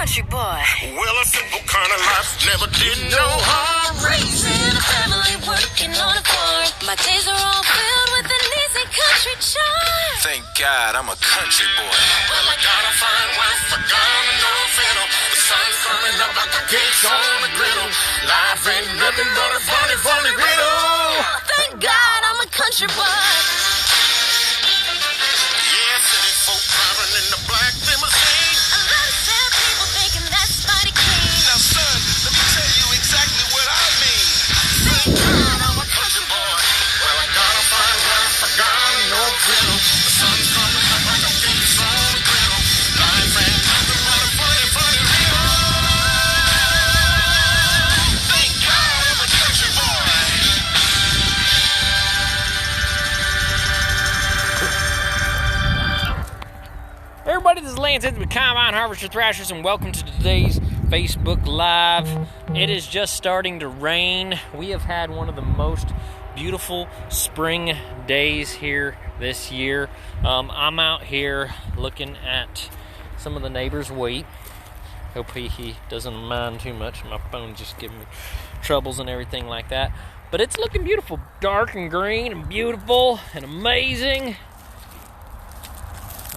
country boy. Well, a simple kind of life, never did no harm. Raising a family, working on a farm. My days are all filled with an easy country charm. Thank God I'm a country boy. Well, I got a fine wife, I got no fiddle. The sun's coming up like the cakes on the griddle. Life ain't nothing but a funny, funny riddle. Thank God I'm a country boy. Yeah, city folk driving in the black limousine. A lot of sad people thinking that's mighty clean. Now, son, let me tell you exactly what I mean. Thank God I'm a country boy. Well, I got a fine wife, I got no fiddle. The sun's coming up like the cakes on the griddle. Life ain't nothing but a funny, funny riddle. Thank God I'm a country boy. Hey everybody, this is Lance with Combine Harvester Thrashers, and welcome to today's Facebook Live. It is just starting to rain. We have had one of the most beautiful spring days here this year. I'm out here looking at some of the neighbors' wheat. Hope he doesn't mind too much. My phone's just giving me troubles and everything like that. But it's looking beautiful, dark and green and beautiful and amazing.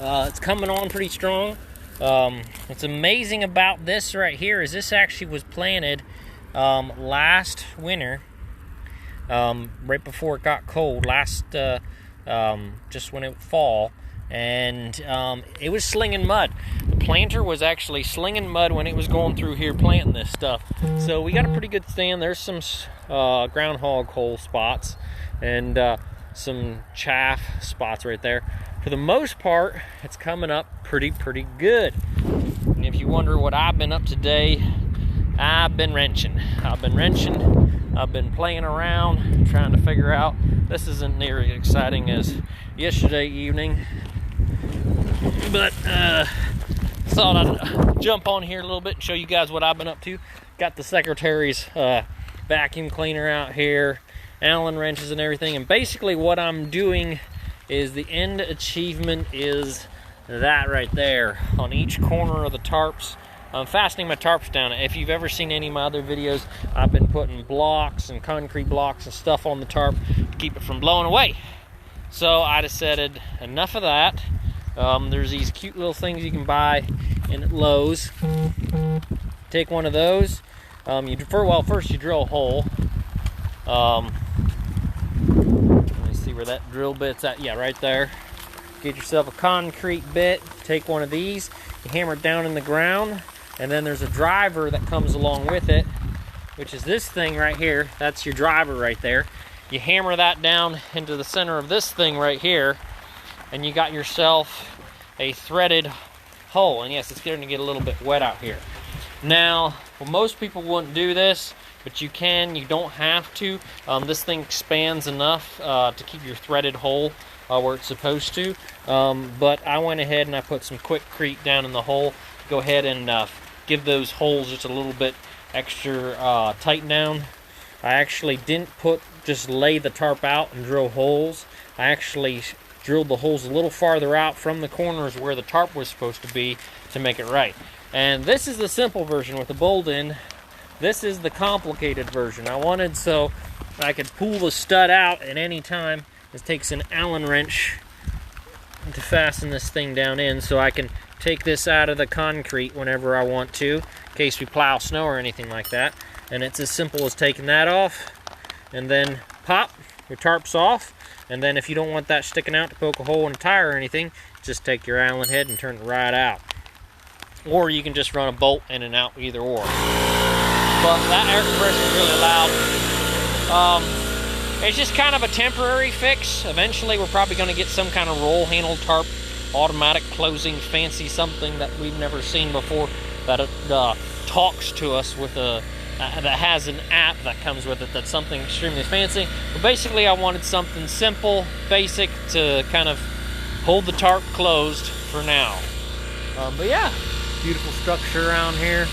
It's coming on pretty strong. What's amazing about this right here is this actually was planted last winter, right before it got cold, just when it fall, and it was slinging mud. The planter was actually slinging mud when it was going through here planting this stuff. So we got a pretty good stand. There's some groundhog hole spots and some chaff spots right there. For the most part, it's coming up pretty good. And if you wonder what I've been up today, I've been wrenching. I've been playing around, trying to figure out. This isn't near as exciting as yesterday evening, but thought I'd jump on here a little bit and show you guys what I've been up to. Got the secretary's vacuum cleaner out here, Allen wrenches and everything, and basically what I'm doing is the end achievement is that right there on each corner of the tarps. I'm fastening my tarps down. If you've ever seen any of my other videos, I've been putting blocks and concrete blocks and stuff on the tarp to keep it from blowing away. So I decided enough of that. There's these cute little things you can buy in Lowe's. Take one of those. First you drill a hole. See where that drill bit's at? Yeah, right there. Get yourself a concrete bit, take one of these, you hammer it down in the ground, and then there's a driver that comes along with it, which is this thing right here. That's your driver right there. You hammer that down into the center of this thing right here, and you got yourself a threaded hole. And yes, it's going to get a little bit wet out here. Now, well, most people wouldn't do this, but you can, you don't have to. This thing expands enough to keep your threaded hole where it's supposed to. But I went ahead and I put some Quickcrete down in the hole. Go ahead and give those holes just a little bit extra tighten down. I actually didn't just lay the tarp out and drill holes. I actually drilled the holes a little farther out from the corners where the tarp was supposed to be to make it right. And this is the simple version with the bolt in. This is the complicated version. I wanted so I could pull the stud out at any time. This takes an Allen wrench to fasten this thing down in, so I can take this out of the concrete whenever I want to, in case we plow snow or anything like that. And it's as simple as taking that off, and then pop, your tarp's off. And then if you don't want that sticking out to poke a hole in a tire or anything, just take your Allen head and turn it right out. Or you can just run a bolt in and out, either or. But that air compressor is really loud. It's just kind of a temporary fix. Eventually we're probably going to get some kind of roll handle tarp, automatic closing, fancy something that we've never seen before, that talks to us with that has an app that comes with it, that's something extremely fancy. But basically I wanted something simple, basic, to kind of hold the tarp closed for now. But yeah, beautiful structure around here.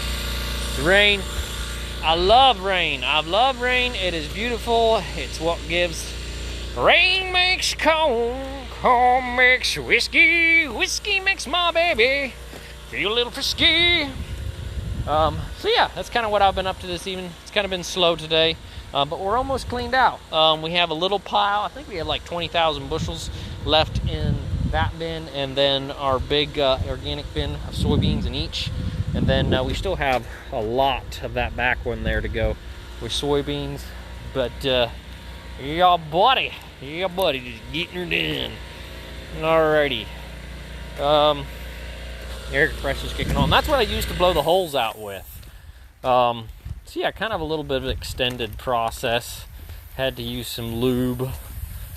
The rain. I love rain. I love rain. It is beautiful. It's what gives. Rain makes corn, corn makes whiskey, whiskey makes my baby feel a little frisky. So yeah, that's kind of what I've been up to this evening. It's kind of been slow today, but we're almost cleaned out. We have a little pile. I think we have like 20,000 bushels left in that bin, and then our big organic bin of soybeans in each. And then we still have a lot of that back one there to go with soybeans. But yeah, buddy, just getting her done. Alrighty. Air compressor's kicking on. That's what I used to blow the holes out with. So yeah, kind of a little bit of an extended process. Had to use some lube.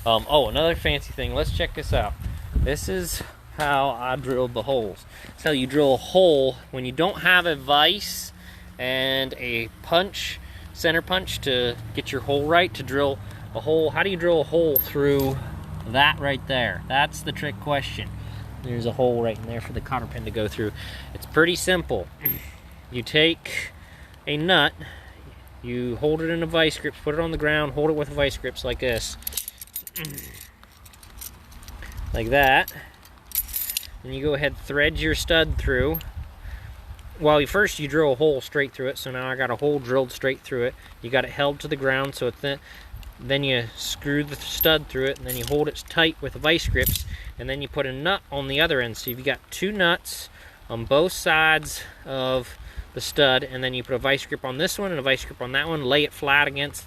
Oh, another fancy thing. Let's check this out. This is how I drilled the holes. That's how you drill a hole when you don't have a vise and a punch, center punch to get your hole right, to drill a hole. How do you drill a hole through that right there? That's the trick question. There's a hole right in there for the cotter pin to go through. It's pretty simple. You take a nut, you hold it in a vice grip, put it on the ground, hold it with vice grips like this. Like that. Then you go ahead, thread your stud through. Well, first you drill a hole straight through it, so now I got a hole drilled straight through it. You got it held to the ground, so it's then you screw the stud through it, and then you hold it tight with the vice grips, and then you put a nut on the other end. So you've got two nuts on both sides of the stud, and then you put a vice grip on this one and a vice grip on that one, lay it flat against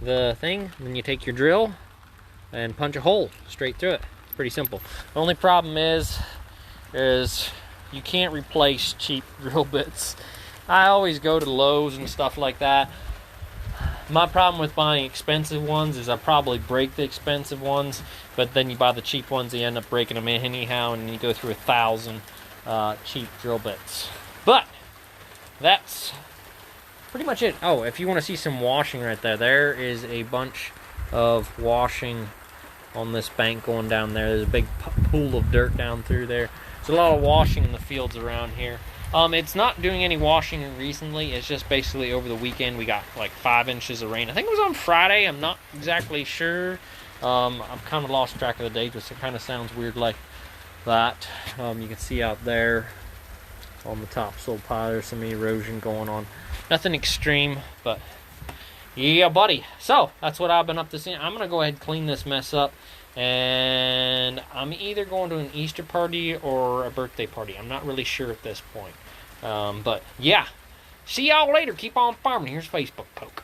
the thing, and then you take your drill and punch a hole straight through it. It's pretty simple. The only problem is you can't replace cheap drill bits. I always go to Lowe's and stuff like that. My problem with buying expensive ones is I probably break the expensive ones, but then you buy the cheap ones, you end up breaking them anyhow, and you go through 1,000 cheap drill bits. But that's pretty much it. Oh, if you want to see some washing right there, there is a bunch of washing on this bank going down there. There's a big pool of dirt down through there. There's a lot of washing in the fields around here. It's not doing any washing recently. It's just basically over the weekend we got like 5 inches of rain. I think it was on Friday. I'm not exactly sure. I've kind of lost track of the date, but it kind of sounds weird like that. You can see out there on the topsoil pile there's some erosion going on. Nothing extreme, but yeah, buddy. So that's what I've been up to seeing. I'm gonna go ahead and clean this mess up, and I'm either going to an Easter party or a birthday party. I'm not really sure at this point. But yeah, see y'all later. Keep on farming. Here's Facebook poke.